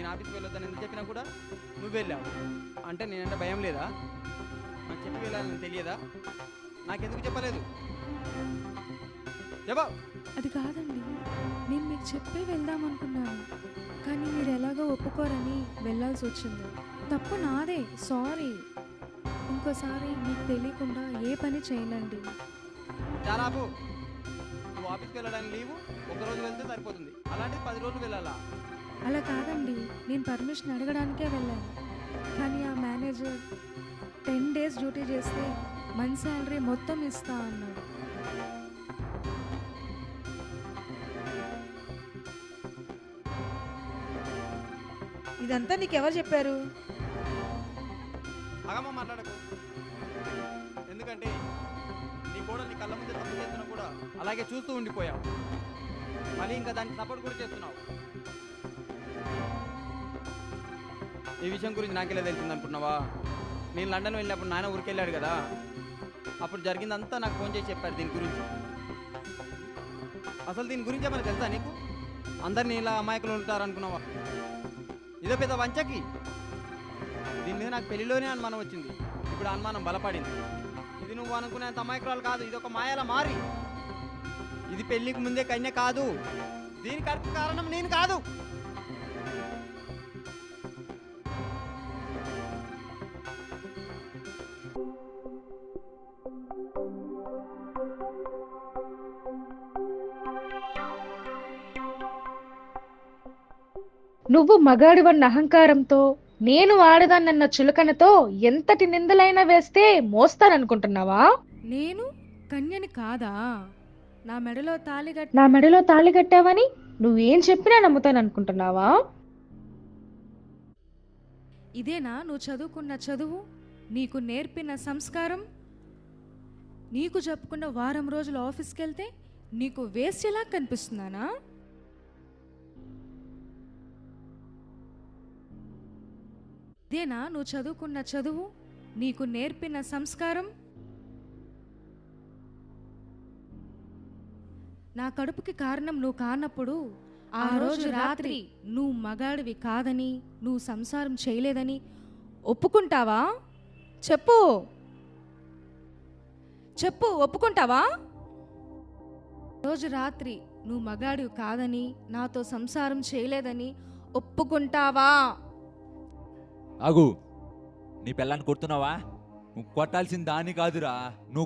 నేను ఆఫీస్కి వెళ్ళొద్దని ఎందుకు చెప్పినా కూడా నువ్వు వెళ్ళావు. అంటే నేనంటే భయం లేదా? నాకు చెప్పి వెళ్ళాలని తెలియదా? నాకెందుకు చెప్పలేదు? చెప్పు. అది కాదండి, నేను మీకు చెప్పే వెళ్దాం అనుకున్నాను, కానీ మీరు ఎలాగో ఒప్పుకోరని వెళ్ళాల్సి వచ్చింది. తప్పు నాదే, సారీ. ఇంకోసారి మీకు తెలియకుండా ఏ పని చేయనండి. చాలా ఆపు. నువ్వు ఆఫీస్కి వెళ్ళడానికి లీవు ఒకరోజు వెళ్తే సరిపోతుంది, అలాంటిది 10 రోజులు వెళ్ళాలా? అలా కాదండి, నేను పర్మిషన్ అడగడానికే వెళ్ళాను, కానీ ఆ మేనేజర్ 10 డేస్ డ్యూటీ చేస్తే మన శాలరీ మొత్తం ఇస్తా అన్నాడు. ఇదంతా నీకెవరు చెప్పారు? అగమ్మ మాట్లాడకు. ఎందుకంటే నీ కూడా నీ కళ్ళ ముందు తప్పు చేస్తున్నా కూడా అలాగే చూస్తూ ఉండిపోయావు. మళ్ళీ ఇంకా దానికి సపోర్ట్ కూడా చేస్తున్నావు. ఈ విషయం గురించి నాకెలా తెలిసింది అనుకున్నావా? నేను లండన్ వెళ్ళినప్పుడు నాయన ఊరికి వెళ్ళాడు కదా, అప్పుడు జరిగిందంతా నాకు ఫోన్ చేసి చెప్పారు దీని గురించి. అసలు దీని గురించి ఏమైనా తెలుసా నీకు? అందరినీ ఇలా అమాయకులు ఉంటారనుకున్నావా? ఇదో పెద్ద వంచకి. దీని మీద నాకు పెళ్లిలోనే అనుమానం వచ్చింది, ఇప్పుడు అనుమానం బలపడింది. ఇది నువ్వు అనుకునేంత అమాయకురాలు కాదు, ఇది ఒక మాయల మారి. ఇది పెళ్లికి ముందే కన్య కాదు, దీనికి అర్థ కారణం నేను కాదు. నువ్వు మగాడివన్న అహంకారంతో, నేను ఆడదాన్నన్న చులకనతో ఎంతటి నిందలైనా వేస్తే మోస్తాననుకుంటున్నావా? నేను కన్యని కాదా? నా మెడలో తాళి కట్టావని నువ్వేం చెప్పినా నమ్ముతాననుకుంటున్నావా? ఇదేనా నువ్వు చదువుకున్న చదువు, నీకు నేర్పిన సంస్కారం? నీకు చెప్పుకున్న వారం రోజులు ఆఫీస్కి వెళ్తే నీకు వేస్ట్లా కనిపిస్తున్నానా? ఇదేనా నువ్వు చదువుకున్న చదువు, నీకు నేర్పిన సంస్కారం? నా కడుపుకి కారణం నువ్వు కానప్పుడు ఆ రోజు రాత్రి నువ్వు మగాడివి కాదని, నువ్వు సంసారం చేయలేదని ఒప్పుకుంటావా? చెప్పు చెప్పు, ఒప్పుకుంటావా? రోజు రాత్రి నువ్వు మగాడివి కాదని, నాతో సంసారం చేయలేదని ఒప్పుకుంటావా? ఆగు. నీ పిల్లాన్ని కొడుతున్నావా? నువ్వు కొట్టాల్సిన దాన్ని కాదురా, నువ్వు